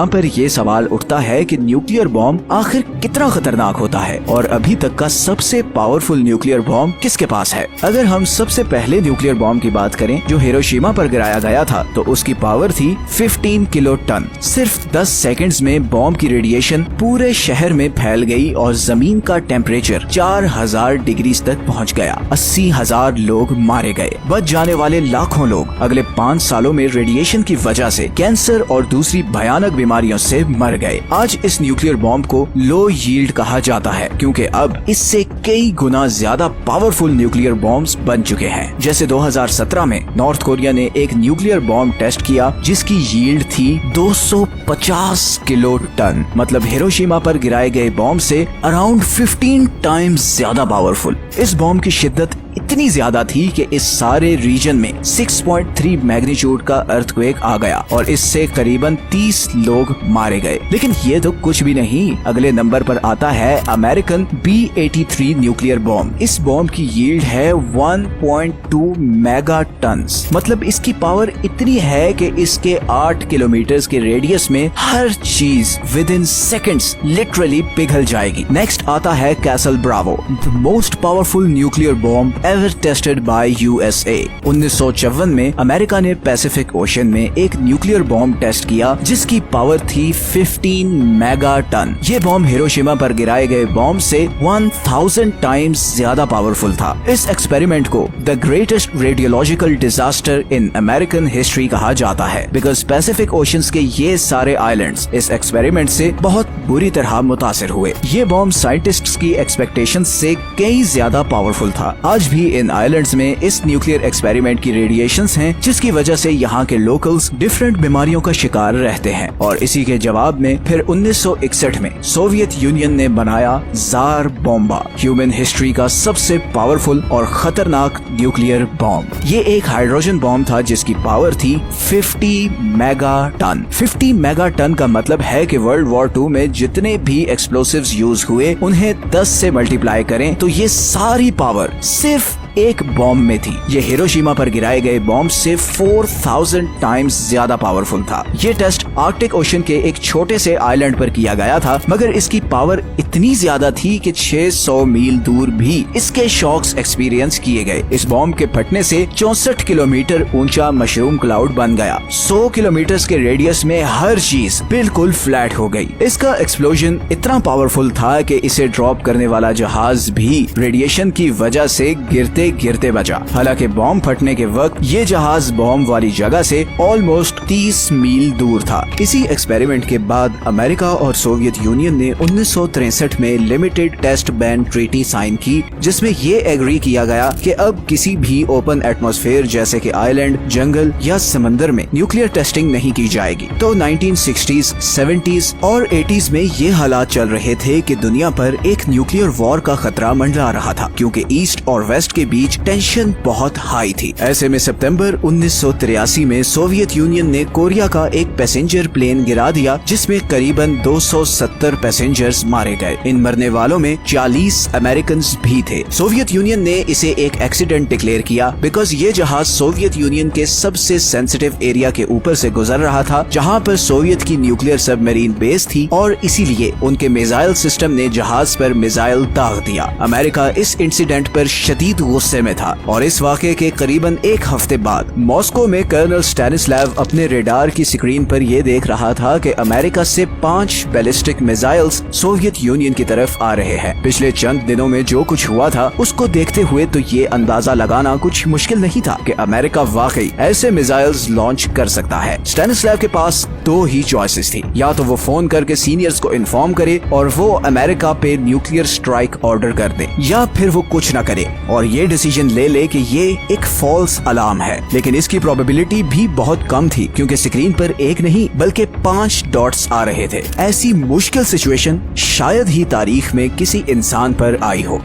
अब पर ये सवाल उठता है कि न्यूक्लियर बॉम्ब आखिर कितना खतरनाक होता है और अभी तक का सबसे पावरफुल न्यूक्लियर बॉम्ब किसके पास है। अगर हम सबसे पहले न्यूक्लियर बॉम्ब की बात करें जो हिरोशिमा पर गिराया गया था, तो उसकी पावर थी 15 किलो टन। सिर्फ 10 सेकंड्स में बॉम्ब की रेडिएशन पूरे शहर में फैल गई और जमीन का टेम्परेचर 4000 डिग्री तक पहुंच गया। 80,000 लोग मारे गए। बच जाने वाले लाखों लोग अगले 5 सालों में रेडिएशन की वजह से कैंसर और दूसरी भयानक बीमारियों से मर गए। आज इस न्यूक्लियर बॉम्ब को लो यील्ड कहा जाता है क्योंकि अब इससे कई गुना ज्यादा पावरफुल न्यूक्लियर बॉम्ब्स बन चुके हैं। जैसे 2017 में नॉर्थ कोरिया ने एक न्यूक्लियर बॉम्ब टेस्ट किया जिसकी यील्ड थी 250 किलो टन, मतलब हिरोशिमा पर गिराए गए बॉम्ब से अराउंड 15 टाइम्स ज्यादा पावरफुल। इस बॉम्ब की शिद्दत इतनी ज्यादा थी कि इस सारे रीजन में 6.3 मैग्नीट्यूड का अर्थक्वेक आ गया और इससे करीबन 30 लोग मारे गए। लेकिन ये तो कुछ भी नहीं। अगले नंबर पर आता है अमेरिकन B-83 न्यूक्लियर बॉम्ब। इस बॉम्ब की यील्ड है 1.2 मेगा टन्स, मतलब इसकी पावर इतनी है कि इसके 8 किलोमीटर के रेडियस में हर चीज विद इन सेकेंड्स लिटरली पिघल जाएगी। नेक्स्ट आता है castle Bravo, the most powerful nuclear bomb ever tested by USA। 1954 में अमेरिका ने पैसिफिक ओशन में एक न्यूक्लियर बॉम्ब टेस्ट किया जिसकी पावर थी 15 मेगा टन। ये बॉम्ब हिरोशिमा पर गिराए गए बॉम्ब से 1000 टाइम्स ज्यादा पावरफुल था। इस एक्सपेरिमेंट को the greatest radiological disaster in American history कहा जाता है बिकॉज पैसिफिक ओशंस के ये सारे आइलैंड्स इस एक्सपेरिमेंट से बहुत बुरी तरह मुतासिर हुए। ये बॉम्ब साइंटिस्ट्स की एक्सपेक्टेशन से कई ज्यादा पावरफुल था। आज भी इन आइलैंड्स में इस न्यूक्लियर एक्सपेरिमेंट की रेडिएशंस हैं जिसकी वजह से यहाँ के लोकल्स डिफरेंट बीमारियों का शिकार रहते हैं। और इसी के जवाब में फिर 1961 में सोवियत यूनियन ने बनाया जार बॉम्बा, ह्यूमन हिस्ट्री का सबसे पावरफुल और खतरनाक न्यूक्लियर बॉम्ब। ये एक हाइड्रोजन बॉम्ब था जिसकी पावर थी 50 मेगा टन। 50 मेगा टन का मतलब है कि वर्ल्ड वॉर 2 में जितने भी एक्सप्लोसिव्स यूज हुए उन्हें 10 से मल्टीप्लाई करें तो ये सारी पावर सिर्फ एक बॉम्ब में थी। ये हिरोशिमा पर गिराए गए बॉम्ब से 4000 टाइम्स ज्यादा पावरफुल था। ये टेस्ट आर्कटिक ओशन के एक छोटे से आइलैंड पर किया गया था, मगर इसकी पावर इतनी ज्यादा थी कि 600 मील दूर भी इसके शॉक्स एक्सपीरियंस किए गए। इस बॉम्ब के फटने से 64 किलोमीटर ऊंचा मशरूम क्लाउड बन गया। 100 किलोमीटर के रेडियस में हर चीज बिल्कुल फ्लैट हो गई। इसका एक्सप्लोजन इतना पावरफुल था कि इसे ड्रॉप करने वाला जहाज भी रेडिएशन की वजह से गिरते बचा। हालांकि बॉम्ब फटने के वक्त ये जहाज बॉम्ब वाली जगह से ऑलमोस्ट 30 मील दूर था। इसी एक्सपेरिमेंट के बाद अमेरिका और सोवियत यूनियन ने 1963 में limited test ban treaty sign की जिसमें ये एग्री किया गया कि अब किसी भी ओपन एटमॉस्फेयर जैसे कि आइलैंड, जंगल या समंदर में न्यूक्लियर टेस्टिंग नहीं की जाएगी। तो 1960s, 70s और 80s में ये हालात चल रहे थे कि दुनिया पर एक न्यूक्लियर वॉर का खतरा मंडरा रहा था क्योंकि ईस्ट और वेस्ट के बीच टेंशन बहुत हाई थी। ऐसे में सितंबर 1983 में सोवियत यूनियन ने कोरिया का एक पैसेंजर प्लेन गिरा दिया जिसमें करीबन 270 पैसेंजर्स मारे गए। इन मरने वालों में 40 अमेरिकन भी थे। सोवियत यूनियन ने इसे एक एक्सीडेंट डिक्लेयर किया बिकॉज ये जहाज सोवियत यूनियन के सबसे सेंसिटिव एरिया के ऊपर से गुजर रहा था जहाँ पर सोवियत की न्यूक्लियर सबमरीन बेस थी और इसीलिए उनके मिसाइल सिस्टम ने जहाज पर मिसाइल दाग दिया। अमेरिका इस इंसिडेंट पर शदीद गुस्से में था और इस वाक़े के करीबन एक हफ्ते बाद मॉस्को में कर्नल स्टैनिस्लैव अपने रेडार की स्क्रीन पर यह देख रहा था कि अमेरिका से 5 बैलिस्टिक मिसाइल्स सोवियत यूनियन की तरफ आ रहे हैं। पिछले चंद दिनों में जो कुछ हुआ था उसको देखते हुए तो ये अंदाजा लगाना कुछ मुश्किल नहीं था कि अमेरिका वाकई ऐसे मिसाइल्स लॉन्च कर सकता है। स्टैनिस्लैव के पास 2 ही चॉइसेस थी, या तो वो फोन करके सीनियर्स को इन्फॉर्म करे और वो अमेरिका पे न्यूक्लियर स्ट्राइक ऑर्डर कर दे, या फिर वो कुछ न करे और ये डिसीजन ले कि ये एक फॉल्स अलार्म है। लेकिन इसकी प्रोबेबिलिटी भी बहुत कम थी क्योंकि स्क्रीन पर एक नहीं बल्कि 5 डॉट्स आ रहे थे। ऐसी मुश्किल सिचुएशन शायद ही तारीख में किसी इंसान पर आई हो।